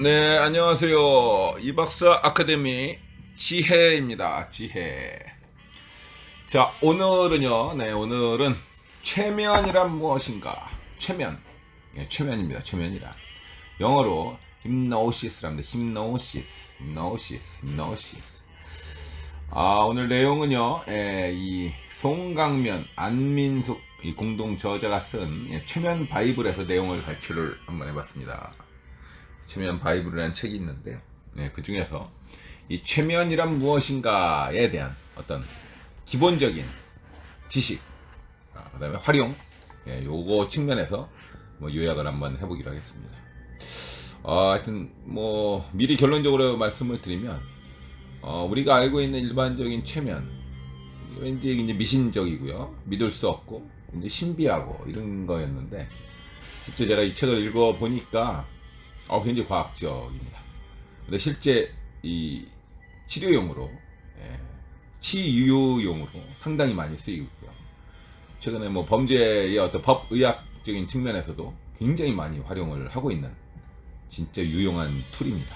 네, 안녕하세요. 이박사 아카데미 지혜입니다. 지혜. 자, 오늘은요. 네, 오늘은 최면이란 무엇인가? 최면. 네, 최면입니다. 최면이란. 영어로 hypnosis랍니다. hypnosis. 오늘 내용은요. 이 송강면, 안민숙 이 공동 저자가 쓴 최면 바이블에서 내용을 발췌를 한번 해봤습니다. 최면 바이블이라는 책이 있는데요. 네, 그 중에서 이 최면이란 무엇인가에 대한 어떤 기본적인 지식, 그 다음에 활용, 요거 측면에서 요약을 한번 해보기로 하겠습니다. 하여튼, 미리 결론적으로 말씀을 드리면, 우리가 알고 있는 일반적인 최면, 왠지 이제 미신적이고요. 믿을 수 없고, 이제 신비하고, 이런 거였는데, 실제 제가 이 책을 읽어보니까, 굉장히 과학적입니다. 근데 실제 이 치료용으로, 치유용으로 상당히 많이 쓰이고 있고요. 최근에 범죄의 어떤 법의학적인 측면에서도 굉장히 많이 활용을 하고 있는 진짜 유용한 툴입니다.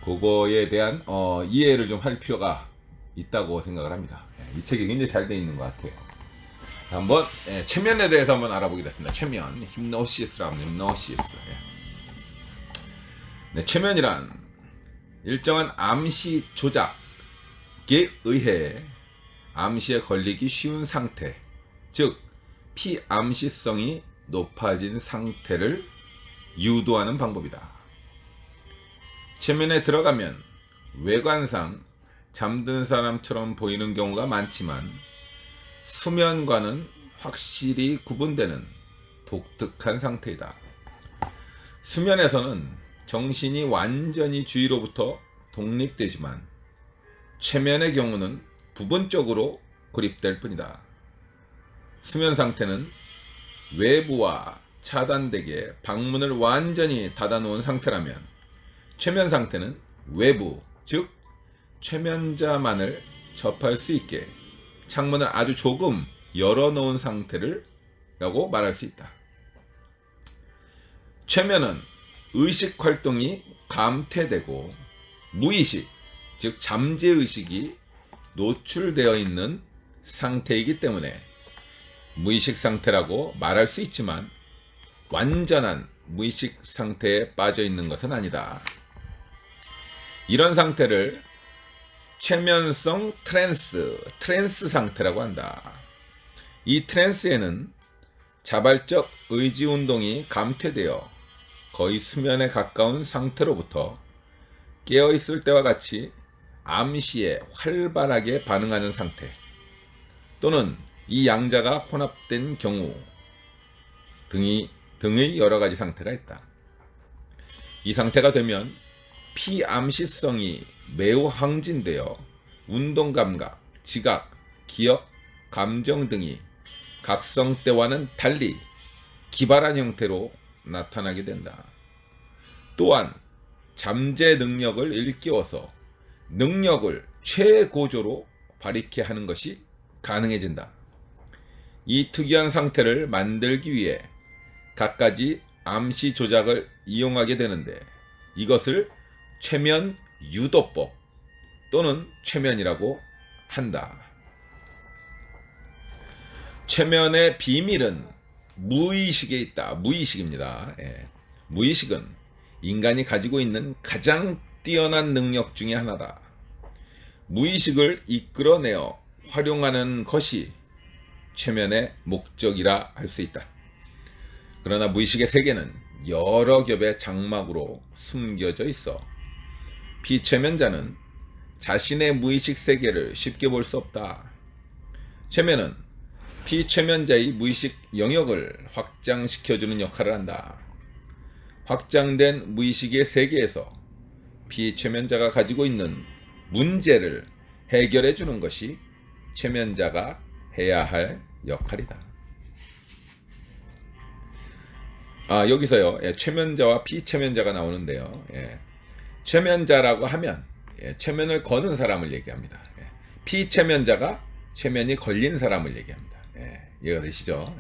그거에 대한 이해를 좀 할 필요가 있다고 생각을 합니다. 이 책이 굉장히 잘 되어 있는 것 같아요. 한번 최면에 대해서 한번 알아보겠습니다. 최면, 히프노시스라는 히프노시스. 네, 최면이란 일정한 암시 조작에 의해 암시에 걸리기 쉬운 상태, 즉 피암시성이 높아진 상태를 유도하는 방법이다. 최면에 들어가면 외관상 잠든 사람처럼 보이는 경우가 많지만 수면과는 확실히 구분되는 독특한 상태이다. 수면에서는 정신이 완전히 주위로부터 독립되지만 최면의 경우는 부분적으로 고립될 뿐이다. 수면 상태는 외부와 차단되게 방문을 완전히 닫아놓은 상태라면 최면 상태는 외부, 즉 최면자만을 접할 수 있게 창문을 아주 조금 열어놓은 상태를 라고 말할 수 있다. 최면은 의식 활동이 감퇴되고 무의식, 즉 잠재의식이 노출되어 있는 상태이기 때문에 무의식 상태라고 말할 수 있지만 완전한 무의식 상태에 빠져 있는 것은 아니다. 이런 상태를 최면성 트랜스 상태라고 한다. 이 트랜스에는 자발적 의지 운동이 감퇴되어 거의 수면에 가까운 상태로부터 깨어있을 때와 같이 암시에 활발하게 반응하는 상태 또는 이 양자가 혼합된 경우 등의 여러 가지 상태가 있다. 이 상태가 되면 피암시성이 매우 항진되어 운동감각, 지각, 기억, 감정 등이 각성 때와는 달리 기발한 형태로 나타나게 된다. 또한 잠재 능력을 일깨워서 능력을 최고조로 발휘케 하는 것이 가능해진다. 이 특이한 상태를 만들기 위해 갖가지 암시 조작을 이용하게 되는데 이것을 최면 유도법 또는 최면이라고 한다. 최면의 비밀은 무의식에 있다. 무의식입니다. 무의식은 인간이 가지고 있는 가장 뛰어난 능력 중에 하나다. 무의식을 이끌어내어 활용하는 것이 최면의 목적이라 할 수 있다. 그러나 무의식의 세계는 여러 겹의 장막으로 숨겨져 있어 비최면자는 자신의 무의식 세계를 쉽게 볼 수 없다. 최면은 피최면자의 무의식 영역을 확장시켜주는 역할을 한다. 확장된 무의식의 세계에서 피최면자가 가지고 있는 문제를 해결해 주는 것이 최면자가 해야 할 역할이다. 여기서요, 최면자와 피최면자가 나오는데요. 최면자라고 하면 최면을 거는 사람을 얘기합니다. 피최면자가 최면이 걸린 사람을 얘기합니다. 이해가 되시죠?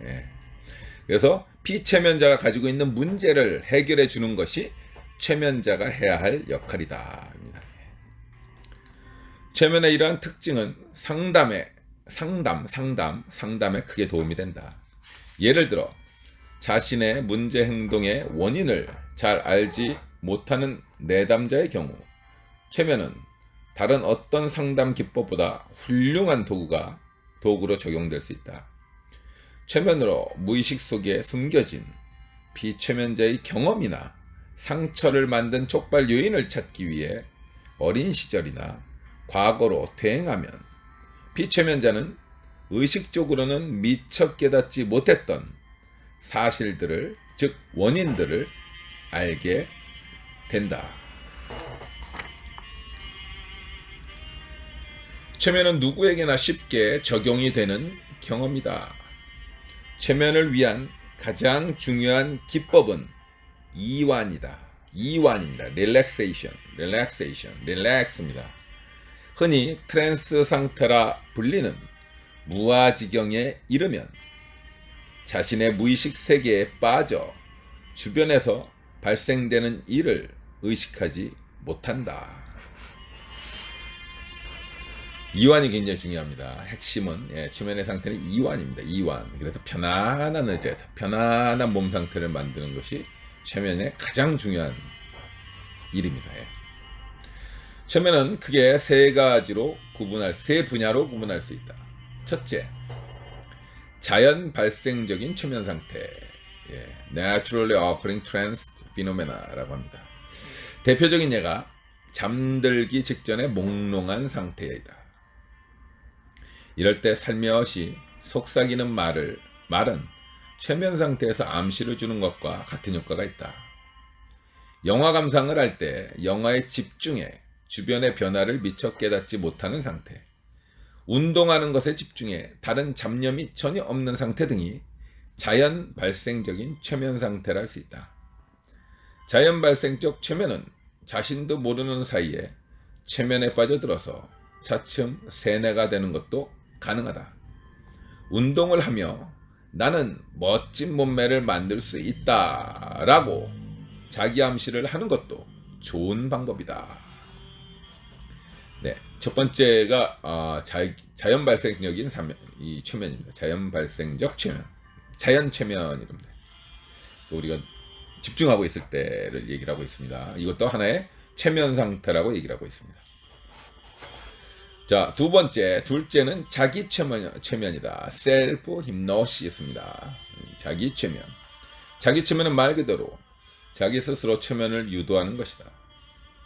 그래서 피최면자가 가지고 있는 문제를 해결해 주는 것이 최면자가 해야 할 역할이다. 최면의 이러한 특징은 상담에 크게 도움이 된다. 예를 들어 자신의 문제 행동의 원인을 잘 알지 못하는 내담자의 경우 최면은 다른 어떤 상담 기법보다 훌륭한 도구로 적용될 수 있다. 최면으로 무의식 속에 숨겨진 비최면자의 경험이나 상처를 만든 촉발 요인을 찾기 위해 어린 시절이나 과거로 퇴행하면 비최면자는 의식적으로는 미처 깨닫지 못했던 사실들을, 즉 원인들을 알게 된다. 최면은 누구에게나 쉽게 적용이 되는 경험이다. 최면을 위한 가장 중요한 기법은 이완입니다. 릴렉스입니다. 흔히 트랜스 상태라 불리는 무아지경에 이르면 자신의 무의식 세계에 빠져 주변에서 발생되는 일을 의식하지 못한다. 이완이 굉장히 중요합니다. 핵심은 최면의 상태는 이완입니다. 이완. 그래서 편안한 의자에서 편안한 몸 상태를 만드는 것이 최면의 가장 중요한 일입니다. 최면은 크게 세 분야로 구분할 수 있다. 첫째, 자연 발생적인 최면 상태, naturally occurring trance phenomena라고 합니다. 대표적인 예가 잠들기 직전에 몽롱한 상태이다. 이럴 때 살며시 속삭이는 말은 최면 상태에서 암시를 주는 것과 같은 효과가 있다. 영화 감상을 할 때 영화에 집중해 주변의 변화를 미처 깨닫지 못하는 상태, 운동하는 것에 집중해 다른 잡념이 전혀 없는 상태 등이 자연 발생적인 최면 상태라 할 수 있다. 자연 발생적 최면은 자신도 모르는 사이에 최면에 빠져들어서 차츰 세뇌가 되는 것도 가능하다. 운동을 하며 나는 멋진 몸매를 만들 수 있다라고 자기 암시를 하는 것도 좋은 방법이다. 첫 번째가 자연 발생적인 이 최면입니다. 자연 발생적 최면, 자연 최면이랍니다. 우리가 집중하고 있을 때를 얘기를 하고 있습니다. 이것도 하나의 최면 상태라고 얘기를 하고 있습니다. 자, 둘째는 자기 최면이다. 셀프 히프노시스입니다. 자기 최면. 자기 최면은 말 그대로 자기 스스로 최면을 유도하는 것이다.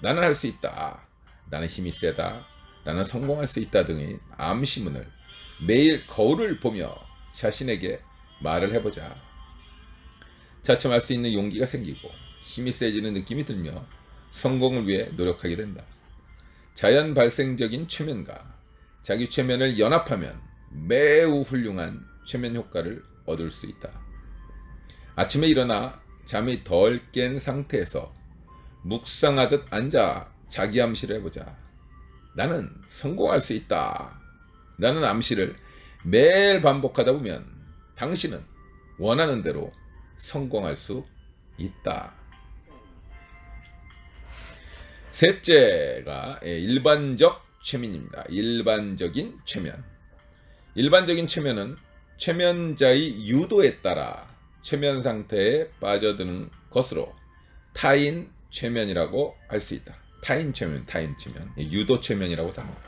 나는 할 수 있다. 나는 힘이 세다. 나는 성공할 수 있다 등의 암시문을 매일 거울을 보며 자신에게 말을 해보자. 차츰 할 수 있는 용기가 생기고 힘이 세지는 느낌이 들며 성공을 위해 노력하게 된다. 자연 발생적인 최면과 자기 최면을 연합하면 매우 훌륭한 최면 효과를 얻을 수 있다. 아침에 일어나 잠이 덜 깬 상태에서 묵상하듯 앉아 자기 암시를 해보자. 나는 성공할 수 있다. 라는 암시를 매일 반복하다 보면 당신은 원하는 대로 성공할 수 있다. 셋째가 일반적 최면입니다. 일반적인 최면. 일반적인 최면은 최면자의 유도에 따라 최면 상태에 빠져드는 것으로 타인 최면이라고 할 수 있다. 타인 최면, 유도 최면이라고도 합니다.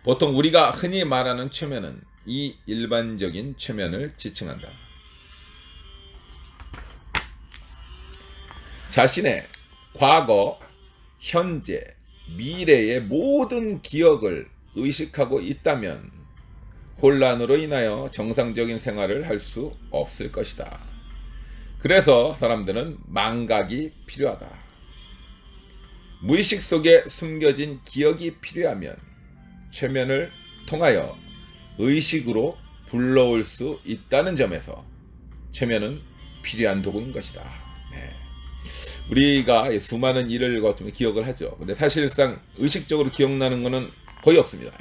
보통 우리가 흔히 말하는 최면은 이 일반적인 최면을 지칭한다. 자신의 과거, 현재, 미래의 모든 기억을 의식하고 있다면 혼란으로 인하여 정상적인 생활을 할 수 없을 것이다. 그래서 사람들은 망각이 필요하다. 무의식 속에 숨겨진 기억이 필요하면 최면을 통하여 의식으로 불러올 수 있다는 점에서 최면은 필요한 도구인 것이다. 우리가 수많은 일을 거치면 기억을 하죠. 근데 사실상 의식적으로 기억나는 것은 거의 없습니다.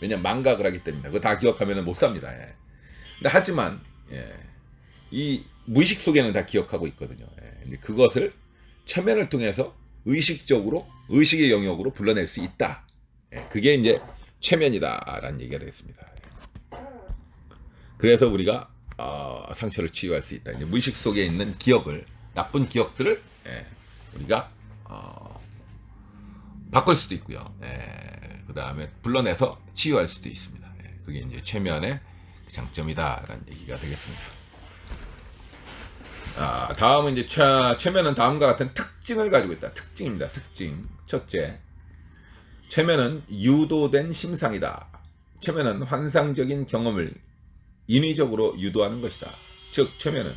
왜냐면 망각을 하기 때문에 그거 다 기억하면 못 삽니다. 근데 하지만 이 무의식 속에는 다 기억하고 있거든요. 그것을 최면을 통해서 의식적으로 의식의 영역으로 불러낼 수 있다. 그게 이제 최면이다라는 얘기가 되겠습니다. 그래서 우리가 상처를 치유할 수 있다. 이제 무의식 속에 있는 기억을, 나쁜 기억들을 우리가 바꿀 수도 있고요. 그 다음에 불러내서 치유할 수도 있습니다. 그게 이제 최면의 장점이다라는 얘기가 되겠습니다. 다음은 이제 최면은 다음과 같은 특징을 가지고 있다. 특징입니다. 특징. 첫째, 최면은 유도된 심상이다. 최면은 환상적인 경험을 인위적으로 유도하는 것이다. 즉, 최면은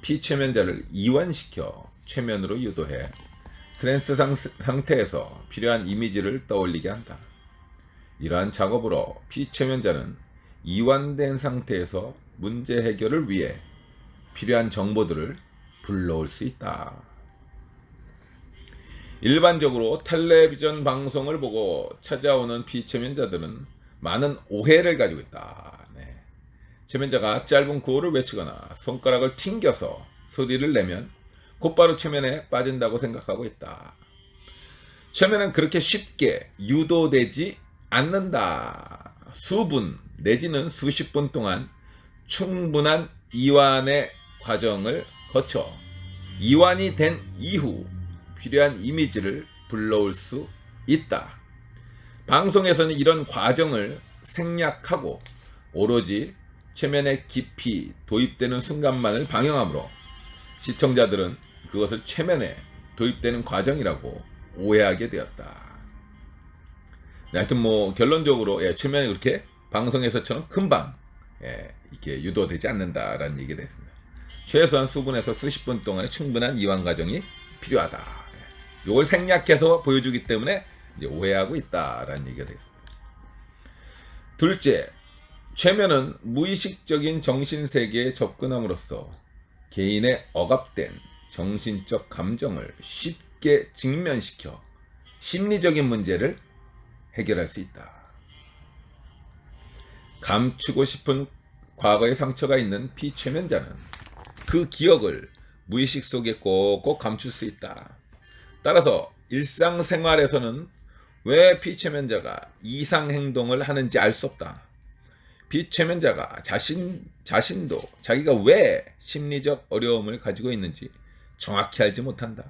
피최면자를 이완시켜 최면으로 유도해 트랜스 상태에서 필요한 이미지를 떠올리게 한다. 이러한 작업으로 피최면자는 이완된 상태에서 문제 해결을 위해 필요한 정보들을 불러올 수 있다. 일반적으로 텔레비전 방송을 보고 찾아오는 피최면자들은 많은 오해를 가지고 있다. 최면자가 짧은 구호를 외치거나 손가락을 튕겨서 소리를 내면 곧바로 최면에 빠진다고 생각하고 있다. 최면은 그렇게 쉽게 유도되지 않는다. 수분 내지는 수십 분 동안 충분한 이완의 과정을 거쳐 이완이 된 이후 필요한 이미지를 불러올 수 있다. 방송에서는 이런 과정을 생략하고 오로지 최면에 깊이 도입되는 순간만을 방영하므로 시청자들은 그것을 최면에 도입되는 과정이라고 오해하게 되었다. 하여튼 결론적으로 최면이 그렇게 방송에서처럼 금방 이렇게 유도되지 않는다라는 얘기가 됐습니다. 최소한 수분에서 수십 분 동안의 충분한 이완 과정이 필요하다. 이걸 생략해서 보여주기 때문에 이제 오해하고 있다라는 얘기가 됐습니다. 둘째, 최면은 무의식적인 정신세계에 접근함으로써 개인의 억압된 정신적 감정을 쉽게 직면시켜 심리적인 문제를 해결할 수 있다. 감추고 싶은 과거의 상처가 있는 피최면자는 그 기억을 무의식 속에 꼭꼭 감출 수 있다. 따라서 일상생활에서는 왜 피최면자가 이상 행동을 하는지 알 수 없다. 피최면자가 자신도 자기가 왜 심리적 어려움을 가지고 있는지 정확히 알지 못한다.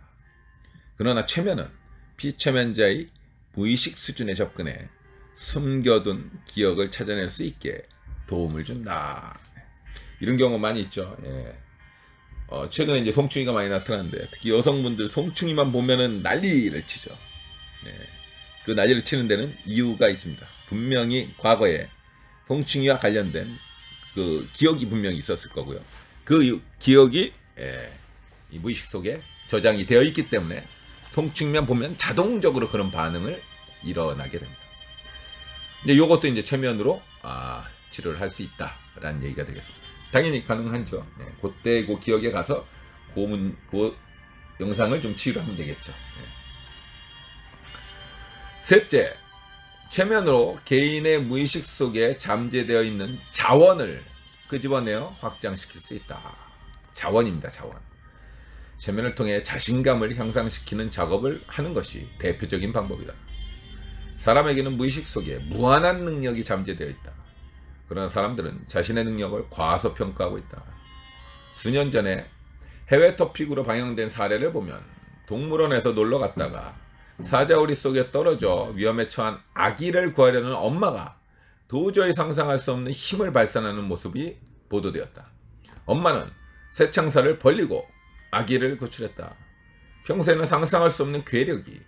그러나 최면은 피최면자의 무의식 수준에 접근해 숨겨둔 기억을 찾아낼 수 있게 도움을 준다. 이런 경우가 많이 있죠. 최근에 이제 송충이가 많이 나타나는데 특히 여성분들 송충이만 보면은 난리를 치죠. 그 난리를 치는 데는 이유가 있습니다. 분명히 과거에 송충이와 관련된 그 기억이 분명히 있었을 거고요. 그 기억이 이 무의식 속에 저장이 되어 있기 때문에 송충이만 보면 자동적으로 그런 반응을 일어나게 됩니다. 이제 요것도 이제 최면으로 치료를 할 수 있다라는 얘기가 되겠습니다. 당연히 가능하죠. 그때 그 기억에 가서 그 영상을 좀 치유를 하면 되겠죠. 셋째, 최면으로 개인의 무의식 속에 잠재되어 있는 자원을 끄집어내어 확장시킬 수 있다. 자원입니다. 자원. 최면을 통해 자신감을 향상시키는 작업을 하는 것이 대표적인 방법이다. 사람에게는 무의식 속에 무한한 능력이 잠재되어 있다. 그러나 사람들은 자신의 능력을 과소평가하고 있다. 수년 전에 해외 토픽으로 방영된 사례를 보면 동물원에서 놀러 갔다가 사자우리 속에 떨어져 위험에 처한 아기를 구하려는 엄마가 도저히 상상할 수 없는 힘을 발산하는 모습이 보도되었다. 엄마는 새창살을 벌리고 아기를 구출했다. 평소에는 상상할 수 없는 괴력이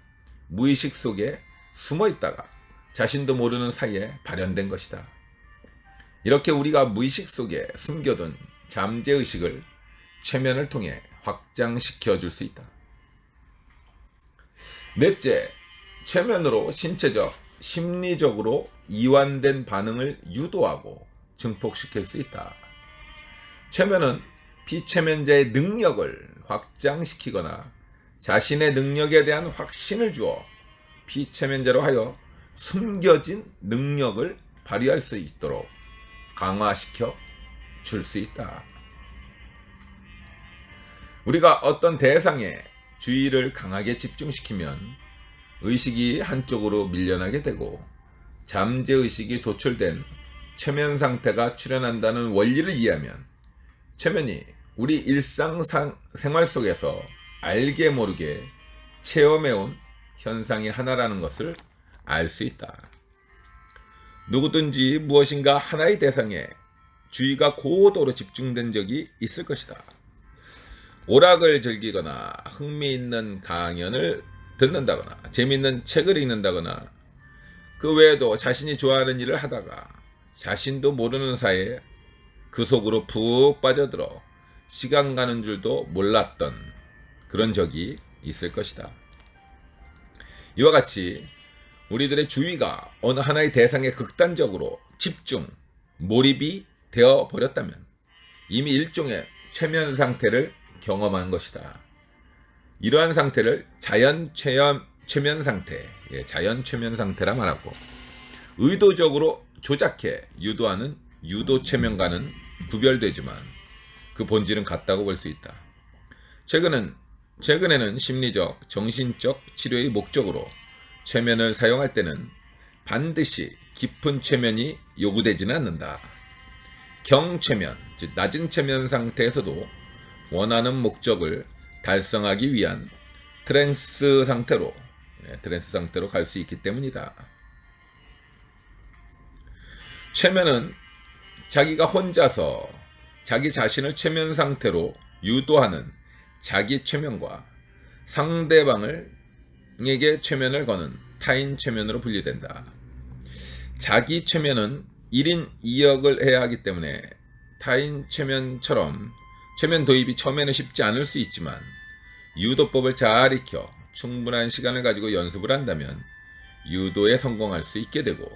무의식 속에 숨어 있다가 자신도 모르는 사이에 발현된 것이다. 이렇게 우리가 무의식 속에 숨겨둔 잠재의식을 최면을 통해 확장시켜 줄 수 있다. 넷째, 최면으로 신체적, 심리적으로 이완된 반응을 유도하고 증폭시킬 수 있다. 최면은 피최면자의 능력을 확장시키거나 자신의 능력에 대한 확신을 주어 피최면자로 하여 숨겨진 능력을 발휘할 수 있도록 강화시켜 줄 수 있다. 우리가 어떤 대상에 주의를 강하게 집중시키면 의식이 한쪽으로 밀려나게 되고 잠재의식이 도출된 최면 상태가 출현한다는 원리를 이해하면 최면이 우리 일상생활 속에서 알게 모르게 체험해온 현상의 하나라는 것을 알 수 있다. 누구든지 무엇인가 하나의 대상에 주의가 고도로 집중된 적이 있을 것이다. 오락을 즐기거나 흥미있는 강연을 듣는다거나 재미있는 책을 읽는다거나 그 외에도 자신이 좋아하는 일을 하다가 자신도 모르는 사이에 그 속으로 푹 빠져들어 시간 가는 줄도 몰랐던 그런 적이 있을 것이다. 이와 같이 우리들의 주의가 어느 하나의 대상에 극단적으로 집중, 몰입이 되어 버렸다면 이미 일종의 최면 상태를 경험한 것이다. 이러한 상태를 자연 최면 상태, 자연 최면 상태라 말하고 의도적으로 조작해 유도하는 유도 최면과는 구별되지만 그 본질은 같다고 볼 수 있다. 최근에는 심리적, 정신적 치료의 목적으로 최면을 사용할 때는 반드시 깊은 최면이 요구되지는 않는다. 경최면, 즉 낮은 최면 상태에서도 원하는 목적을 달성하기 위한 트랜스 상태로 갈 수 있기 때문이다. 최면은 자기가 혼자서 자기 자신을 최면 상태로 유도하는 자기 최면과 상대방에게 최면을 거는 타인 최면으로 분류된다. 자기 최면은 1인 2역을 해야 하기 때문에 타인 최면처럼 최면 도입이 처음에는 쉽지 않을 수 있지만 유도법을 잘 익혀 충분한 시간을 가지고 연습을 한다면 유도에 성공할 수 있게 되고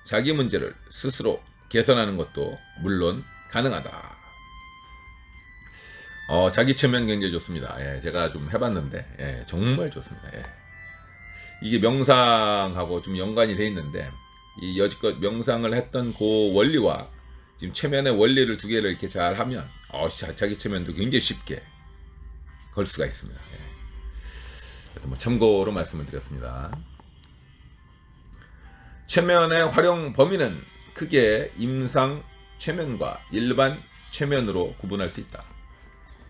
자기 문제를 스스로 개선하는 것도 물론 가능하다. 자기 최면 굉장히 좋습니다. 제가 좀 해봤는데 정말 좋습니다. 이게 명상하고 좀 연관이 돼 있는데 이 여지껏 명상을 했던 그 원리와 지금 최면의 원리를 두 개를 이렇게 잘 하면 자기 최면도 굉장히 쉽게 걸 수가 있습니다. 참고로 말씀을 드렸습니다. 최면의 활용 범위는 크게 임상 최면과 일반 최면으로 구분할 수 있다.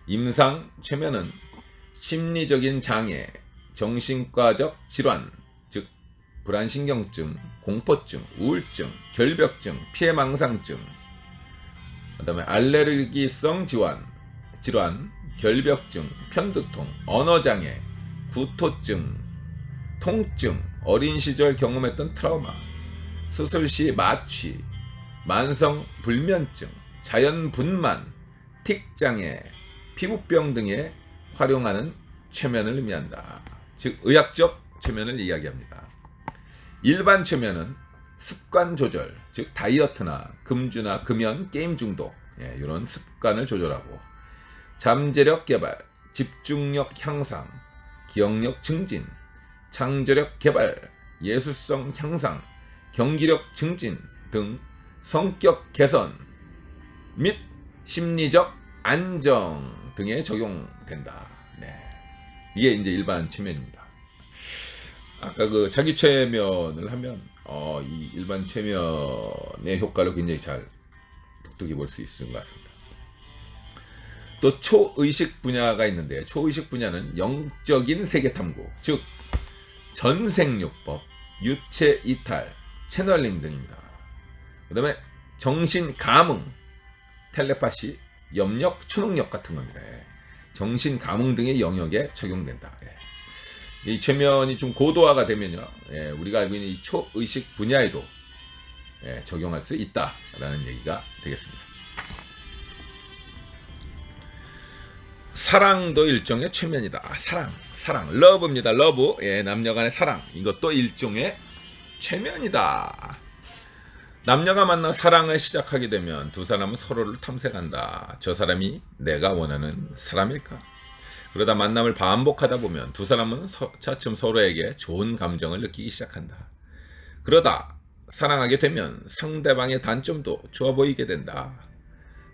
임상 최면은 심리적인 장애, 정신과적 질환, 즉 불안신경증, 공포증, 우울증, 결벽증, 피해망상증, 그다음에 알레르기성 질환, 결벽증, 편두통, 언어장애, 구토증, 통증, 어린 시절 경험했던 트라우마, 수술 시 마취, 만성 불면증, 자연 분만, 틱장애, 피부병 등에 활용하는 최면을 의미한다. 즉 의학적 최면을 이야기합니다. 일반 최면은 습관 조절, 즉 다이어트나 금주나 금연, 게임 중독 이런 습관을 조절하고 잠재력 개발, 집중력 향상, 기억력 증진, 창조력 개발, 예술성 향상, 경기력 증진 등 성격 개선 및 심리적 안정 등에 적용된다. 이게 이제 일반 최면입니다. 아까 그 자기 최면을 하면 이 일반 최면의 효과를 굉장히 잘 독특히 볼 수 있는 것 같습니다. 또 초의식 분야가 있는데 초의식 분야는 영적인 세계 탐구, 즉 전생요법, 유체 이탈, 채널링 등입니다. 그 다음에 정신 감흥, 텔레파시, 염력, 초능력 같은 겁니다. 정신 감흥 등의 영역에 적용된다. 이 최면이 좀 고도화가 되면요, 우리가 알고 있는 이 초의식 분야에도 적용할 수 있다라는 얘기가 되겠습니다. 사랑도 일종의 최면이다. 사랑, 러브입니다. 러브, 남녀간의 사랑, 이것도 일종의 최면이다. 남녀가 만나 사랑을 시작하게 되면 두 사람은 서로를 탐색한다. 저 사람이 내가 원하는 사람일까? 그러다 만남을 반복하다 보면 두 사람은 차츰 서로에게 좋은 감정을 느끼기 시작한다. 그러다 사랑하게 되면 상대방의 단점도 좋아 보이게 된다.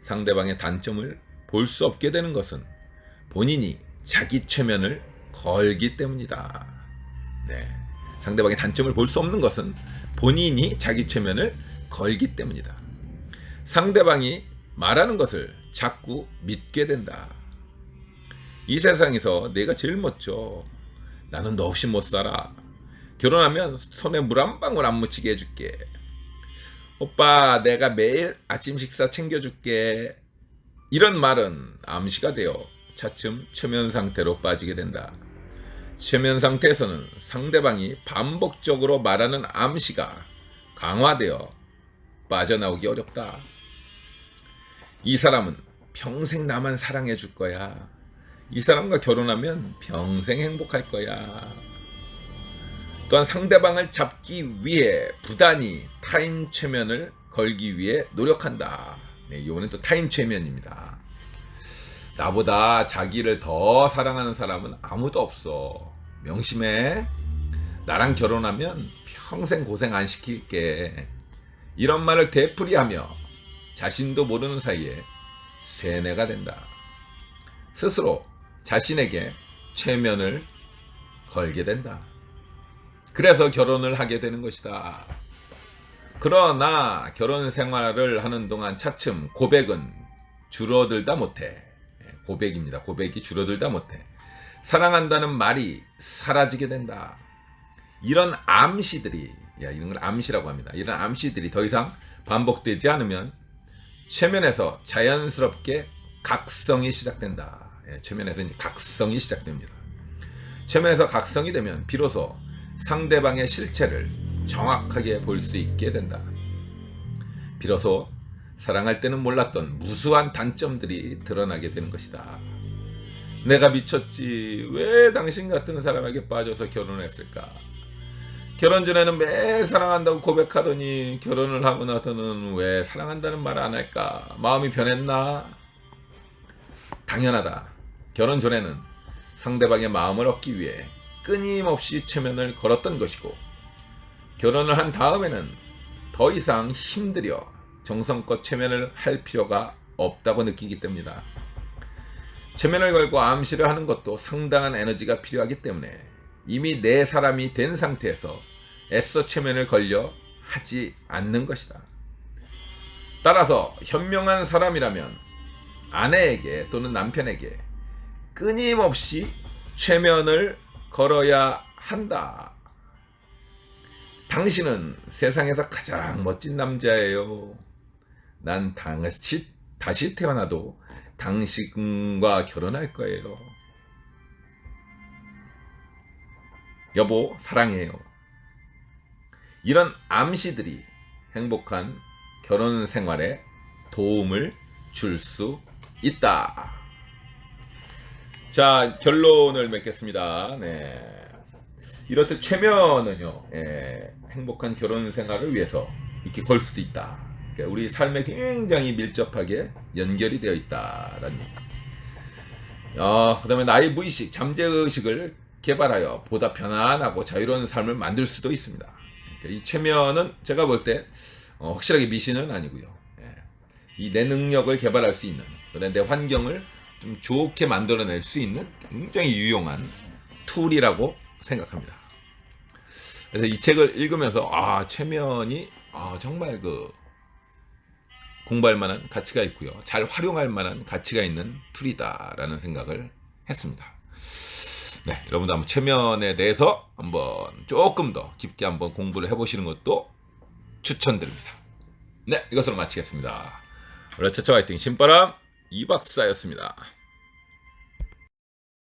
상대방의 단점을 볼 수 없게 되는 것은 본인이 자기 최면을 걸기 때문이다. 네. 상대방의 단점을 볼 수 없는 것은 본인이 자기 최면을 걸기 때문이다. 상대방이 말하는 것을 자꾸 믿게 된다. 이 세상에서 내가 제일 멋져. 나는 너 없이 못 살아. 결혼하면 손에 물 한 방울 안 묻히게 해줄게. 오빠, 내가 매일 아침 식사 챙겨줄게. 이런 말은 암시가 되어 차츰 최면 상태로 빠지게 된다. 최면 상태에서는 상대방이 반복적으로 말하는 암시가 강화되어 빠져나오기 어렵다. 이 사람은 평생 나만 사랑해 줄 거야. 이 사람과 결혼하면 평생 행복할 거야. 또한 상대방을 잡기 위해 부단히 타인 최면을 걸기 위해 노력한다. 네, 이번엔 또 타인 최면입니다. 나보다 자기를 더 사랑하는 사람은 아무도 없어. 명심해. 나랑 결혼하면 평생 고생 안 시킬게. 이런 말을 되풀이하며 자신도 모르는 사이에 세뇌가 된다. 스스로 자신에게 최면을 걸게 된다. 그래서 결혼을 하게 되는 것이다. 그러나 결혼 생활을 하는 동안 차츰 고백은 줄어들다 못해. 고백입니다. 고백이 줄어들다 못해. 사랑한다는 말이 사라지게 된다. 이런 암시들이, 이런 걸 암시라고 합니다. 이런 암시들이 더 이상 반복되지 않으면 최면에서 자연스럽게 각성이 시작된다. 최면에서 이제 각성이 시작됩니다. 최면에서 각성이 되면 비로소 상대방의 실체를 정확하게 볼 수 있게 된다. 비로소 사랑할 때는 몰랐던 무수한 단점들이 드러나게 되는 것이다. 내가 미쳤지. 왜 당신 같은 사람에게 빠져서 결혼했을까? 결혼 전에는 매 사랑한다고 고백하더니 결혼을 하고 나서는 왜 사랑한다는 말 안 할까? 마음이 변했나? 당연하다. 결혼 전에는 상대방의 마음을 얻기 위해 끊임없이 최면을 걸었던 것이고, 결혼을 한 다음에는 더 이상 힘들여 정성껏 최면을 할 필요가 없다고 느끼기 때문이다. 최면을 걸고 암시를 하는 것도 상당한 에너지가 필요하기 때문에 이미 내 사람이 된 상태에서 애써 최면을 걸려 하지 않는 것이다. 따라서 현명한 사람이라면 아내에게 또는 남편에게 끊임없이 최면을 걸어야 한다. 당신은 세상에서 가장 멋진 남자예요. 난 다시 태어나도 당신과 결혼할 거예요. 여보, 사랑해요. 이런 암시들이 행복한 결혼 생활에 도움을 줄 수 있다. 자, 결론을 맺겠습니다. 네. 이렇듯 최면은요, 행복한 결혼 생활을 위해서 이렇게 걸 수도 있다. 그러니까 우리 삶에 굉장히 밀접하게 연결이 되어 있다라는 얘기. 그 다음에 나의 무의식, 잠재의식을 개발하여 보다 편안하고 자유로운 삶을 만들 수도 있습니다. 그러니까 이 최면은 제가 볼 때 확실하게 미신은 아니고요. 이 내 능력을 개발할 수 있는, 그다음에 내 환경을 좀 좋게 만들어낼 수 있는 굉장히 유용한 툴이라고 생각합니다. 그래서 이 책을 읽으면서 최면이 정말 공부할 만한 가치가 있고요. 잘 활용할 만한 가치가 있는 툴이다라는 생각을 했습니다. 네, 여러분도 한번 최면에 대해서 한번 조금 더 깊게 한번 공부를 해보시는 것도 추천드립니다. 네, 이것으로 마치겠습니다. 원래 최초 화이팅 신바람 이박사였습니다.